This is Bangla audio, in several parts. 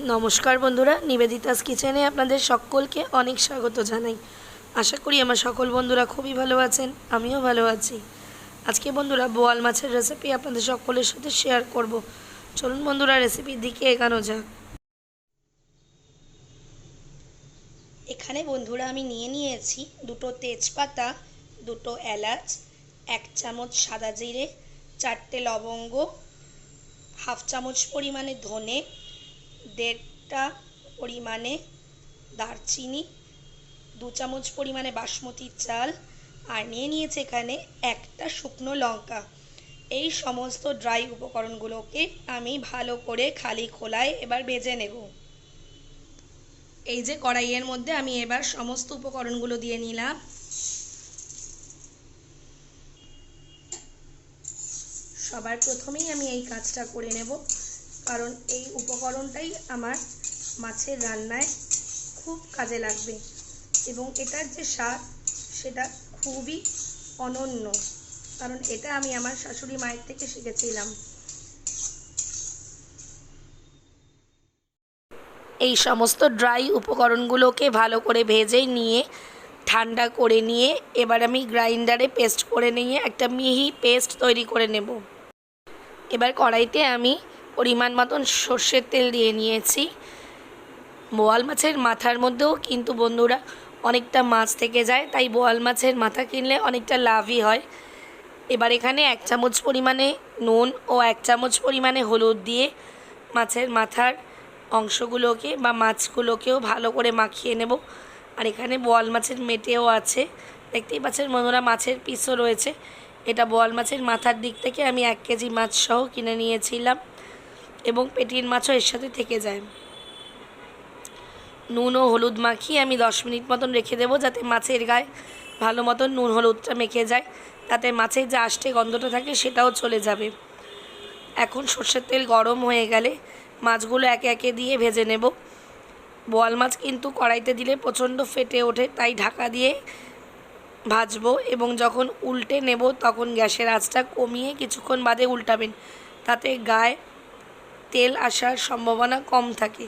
নমস্কার বন্ধুরা, নিবেদিতাস কিচেনে আপনাদের সকলকে অনেক স্বাগত জানাই। আশা করি আমার সকল বন্ধুরা খুবই ভালো আছেন, আমিও ভালো আছি। আজকে বন্ধুরা বোয়াল মাছের রেসিপি আপনাদের সকলের সাথে শেয়ার করব। চলুন বন্ধুরা রেসিপির দিকে এগোনো যাক। এখানে বন্ধুরা আমি নিয়েছি দুটো তেজপাতা, দুটো এলাচ, 1 চামচ সাদা জিরে, 4টে লবঙ্গ, হাফ চামচ পরিমাণে ধনে, 1.5টা পরিমাণে দারচিনি, 2 চামচ পরিমাণে বাসমতি চাল, আর নিয়েছি এখানে একটা শুকনো লঙ্কা। এই সমস্ত ড্রাই উপকরণগুলোকে আমি ভালো করে খালি খোলায় এবার ভেজে নেব। এই যে কড়াইয়ের মধ্যে আমি এবার সমস্ত উপকরণগুলো দিয়ে নিলাম। সবার প্রথমেই আমি এই কাজটা করে নেব, কারণ এই উপকরণটাই আমার মাছের রান্নায় খুব কাজে লাগবে এবং এটার যে স্বাদ সেটা খুবই অনন্য, কারণ এটা আমি আমার শাশুড়ি মায়ের থেকে শিখেছিলাম। এই সমস্ত ড্রাই উপকরণগুলোকে ভালো করে ভেজে নিয়ে ঠান্ডা করে নিয়ে এবার আমি গ্রাইন্ডারে পেস্ট করে নিয়ে একটা মিহি পেস্ট তৈরি করে নেব। এবার কড়াইতে আমি পরিমাণ মতন সর্ষের তেল দিয়ে নিয়েছি। বোয়াল মাছের মাথার মধ্যেও কিন্তু বন্ধুরা অনেকটা মাছ থেকে যায়, তাই বোয়াল মাছের মাথা কিনলে অনেকটা লাভই হয়। এবার এখানে 1 চামচ পরিমাণে নুন ও 1 চামচ পরিমাণে হলুদ দিয়ে মাছের মাথার অংশগুলোকে বা মাছগুলোকেও ভালো করে মাখিয়ে নেব। আর এখানে বোয়াল মাছের মেটেও আছে, দেখতেই পাচ্ছেন বন্ধুরা, মাছের পিসও রয়েছে। এটা বোয়াল মাছের মাথার দিক থেকে আমি 1 কেজি মাছ সহ কিনে নিয়েছিলাম এবং পেটির মাছও এর সাথে থেকে যায়। নুন ও হলুদ মাখিয়ে আমি 10 মিনিট মতন রেখে দেবো, যাতে মাছের গায়ে ভালো মতন নুন হলুদটা মেখে যায়, তাতে মাছের যে আষ্টে গন্ধটা থাকে সেটাও চলে যাবে। এখন সর্ষের তেল গরম হয়ে গেলে মাছগুলো একে একে দিয়ে ভেজে নেব। বোয়াল মাছ কিন্তু কড়াইতে দিলে প্রচণ্ড ফেটে ওঠে, তাই ঢাকা দিয়ে ভাজবো এবং যখন উল্টে নেব তখন গ্যাসের আঁচটা কমিয়ে কিছুক্ষণ বাদে উল্টাবেন, তাতে গায়ে তেল আসার সম্ভাবনা কম থাকে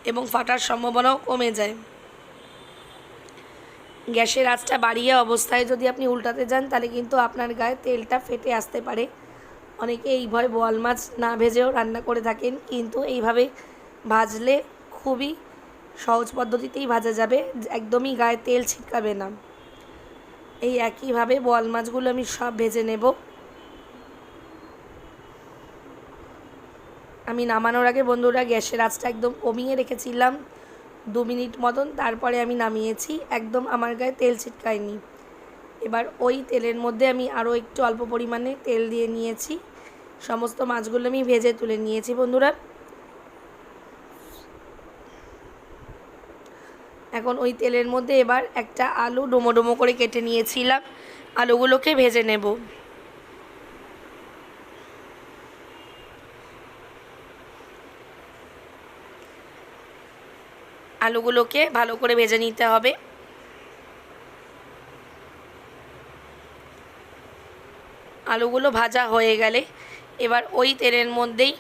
এবং ফাটার সম্ভাবনাও কমে যায়। গ্যাসের আঁচটা বাড়িয়ে অবস্থায় যদি আপনি উল্টাতে যান তাহলে কিন্তু আপনার গায়ে তেলটা ফেটে আসতে পারে। অনেকে এইভাবে বোয়াল মাছ না ভেজেও রান্না করে থাকেন, কিন্তু এইভাবে ভাজলে খুবই সহজ পদ্ধতিতেই ভাজা যাবে, একদমই গায়ে তেল ছিটকাবে না। এই একইভাবে বোয়াল মাছগুলো আমি সব ভেজে নেব। আমি নামানোর আগে বন্ধুরা গ্যাসের আঁচটা একদম কমিয়ে রেখেছিলাম 2 মিনিট মতন, তারপরে আমি নামিয়েছি, একদম আমার গায়ে তেল ছিটকায়নি। এবার ওই তেলের মধ্যে আমি আরও একটু অল্প পরিমাণে তেল দিয়ে নিয়েছি। সমস্ত মাছগুলো আমি ভেজে তুলে নিয়েছি বন্ধুরা। এখন ওই তেলের মধ্যে এবার একটা আলু ডুমো ডুমো করে কেটে নিয়েছিলাম, আলুগুলোকে ভেজে নেব। আলুগুলোকে ভালো করে ভেজে নিতে হবে। আলুগুলো ভাজা হয়ে গেলে এবার ওই তেলের মধ্যেই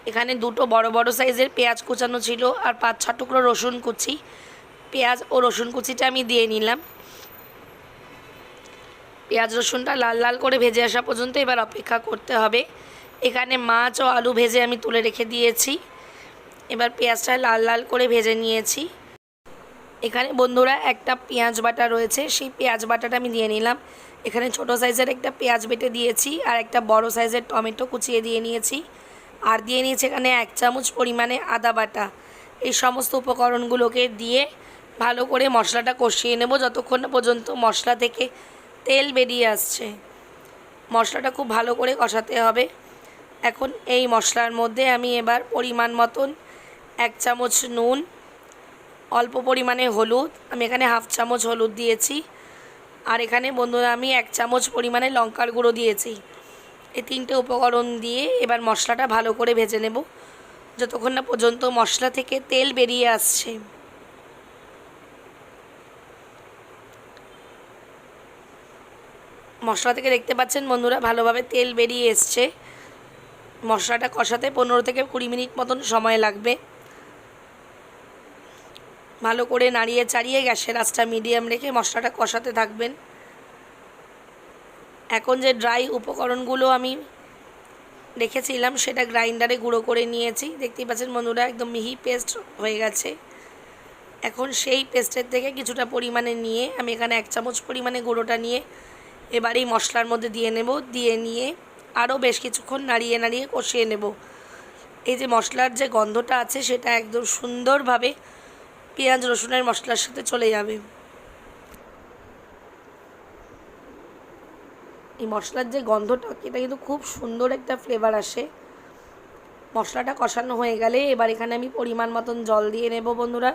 এখানে দুটো বড় বড় সাইজের পেঁয়াজ কুচানো ছিল আর 5-6 টুকরো রসুন কুচি, পেঁয়াজ ও রসুন কুচিটা আমি দিয়ে নিলাম। পেঁয়াজ রসুনটা লাল লাল করে ভেজে আসা পর্যন্ত এবার অপেক্ষা করতে হবে। এখানে মাছ ও আলু ভেজে আমি তুলে রেখে দিয়েছি। এবার পেঁয়াজটা লাল লাল করে ভেজে নিয়েছি। এখানে বন্ধুরা একটা পেঁয়াজ বাটা রয়েছে, সেই পেঁয়াজ বাটাটা আমি দিয়ে নিলাম। এখানে ছোট সাইজের একটা পেঁয়াজ বেটে দিয়েছি আর একটা বড় সাইজের টমেটো কুচিয়ে দিয়ে নিয়েছি, আর দিয়ে নিয়েছি এখানে 1 চামচ পরিমাণে আদা বাটা। এই সমস্ত উপকরণগুলোকে দিয়ে ভালো করে মশলাটা কষিয়ে নেব যতক্ষণ না পর্যন্ত মশলা থেকে তেল বেরিয়ে আসছে। মশলাটা খুব ভালো করে কষাতে হবে। এখন এই মশলার মধ্যে আমি এবার পরিমাণ মতন 1 চামচ নুন, অল্প পরিমাণে হলুদ, আমি এখানে হাফ চামচ হলুদ দিয়েছি, আর এখানে বন্ধুরা আমি 1 চামচ পরিমাণে লঙ্কার গুঁড়ো দিয়েছি। এই 3টে উপকরণ দিয়ে এবার মশলাটা ভালো করে ভেজে নেব যতক্ষণ না পর্যন্ত মশলা থেকে তেল বেরিয়ে আসছে। মশলা থেকে দেখতে পাচ্ছেন বন্ধুরা ভালোভাবে তেল বেরিয়ে এসছে। মশলাটা কষাতে 15 থেকে 20 মিনিট মতন সময় লাগবে। ভালো করে নাড়িয়ে চাড়িয়ে গ্যাসের আঁচটা মিডিয়াম রেখে মশলাটা কষাতে থাকবেন। এখন যে ড্রাই উপকরণগুলো আমি রেখেছিলাম সেটা গ্রাইন্ডারে গুঁড়ো করে নিয়েছি। দেখতেই পাচ্ছেন বন্ধুরা, একদম মিহি পেস্ট হয়ে গেছে। এখন সেই পেস্টের থেকে কিছুটা পরিমাণে নিয়ে আমি এখানে 1 চামচ পরিমাণে গুঁড়োটা নিয়ে এবার এই মশলার মধ্যে দিয়ে নেব। দিয়ে নিয়ে আরও বেশ কিছুক্ষণ নাড়িয়ে নাড়িয়ে কষিয়ে নেব। এই যে মশলার যে গন্ধটা আছে সেটা একদম সুন্দরভাবে পেঁয়াজ রসুনের মশলার সাথে চলে যাবে। এই মশলার যে গন্ধটা, এটা কিন্তু খুব সুন্দর একটা ফ্লেভার আসে। মশলাটা কষানো হয়ে গেলে এবার এখানে আমি পরিমাণ মতন জল দিয়ে নেব বন্ধুরা।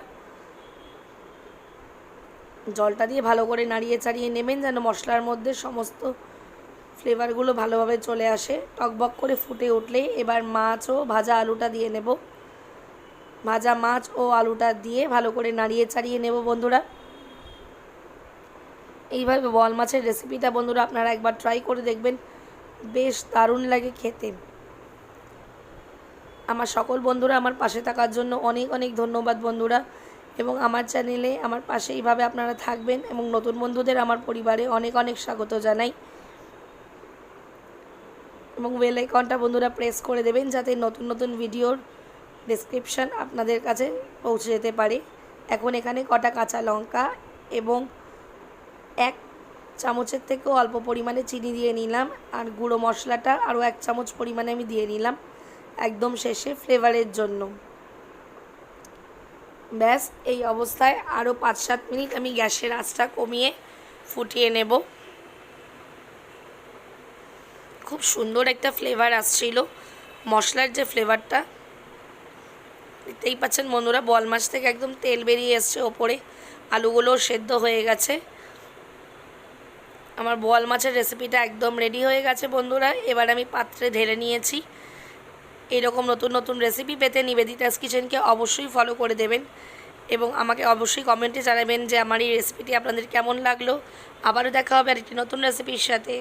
জলটা দিয়ে ভালো করে নাড়িয়ে চাড়িয়ে নেবেন যেন মশলার মধ্যে সমস্ত ফ্লেভারগুলো ভালোভাবে চলে আসে। টকবক করে ফুটে উঠলে এবার মাছ ও ভাজা আলুটা দিয়ে নেব। ভাজা মাছ ও আলুটা দিয়ে ভালো করে নাড়িয়ে চাড়িয়ে নেব বন্ধুরা। এইভাবে বোয়াল মাছের রেসিপিটা বন্ধুরা আপনারা একবার ট্রাই করে দেখবেন, বেশ দারুণ লাগে খেতে। আমার সকল বন্ধুরা আমার পাশে থাকার জন্য অনেক অনেক ধন্যবাদ বন্ধুরা। এবং আমার চ্যানেলে আমার পাশে এইভাবে আপনারা থাকবেন এবং নতুন বন্ধুদের আমার পরিবারে অনেক অনেক স্বাগত জানাই। এবং বেল আইকনটা বন্ধুরা প্রেস করে দেবেন যাতে নতুন নতুন ভিডিওর ডেসক্রিপশান আপনাদের কাছে পৌঁছে যেতে পারে। এখন এখানে কটা কাঁচা লঙ্কা এবং 1 চামচের থেকেও অল্প পরিমাণে চিনি দিয়ে নিলাম। আর গুঁড়ো মশলাটা আরও 1 চামচ পরিমাণে আমি দিয়ে নিলাম একদম শেষে ফ্লেভারের জন্য। ব্যাস, এই অবস্থায় আরও 5-7 মিনিট আমি গ্যাসের আঁচটা কমিয়ে ফুটিয়ে নেব। খুব সুন্দর একটা ফ্লেভার আসছিল মশলার যে ফ্লেভারটা। দেখতেই পাচ্ছেন বন্ধুরা, বোয়াল মাছ থেকে একদম তেল বেরিয়ে এসছে ওপরে, আলুগুলোও সেদ্ধ হয়ে গেছে। আমার বোয়াল মাছের রেসিপিটা একদম রেডি হয়ে গেছে বন্ধুরা। এবার আমি পাত্রে ঢেলে নিয়েছি। এরকম নতুন নতুন রেসিপি পেতে নিবেদিতাস কিচেনকে অবশ্যই ফলো করে দেবেন এবং আমাকে অবশ্যই কমেন্টে জানাবেন যে আমার এই রেসিপিটি আপনাদের কেমন লাগলো। আবারও দেখা হবে আরেকটি নতুন রেসিপির সাথে।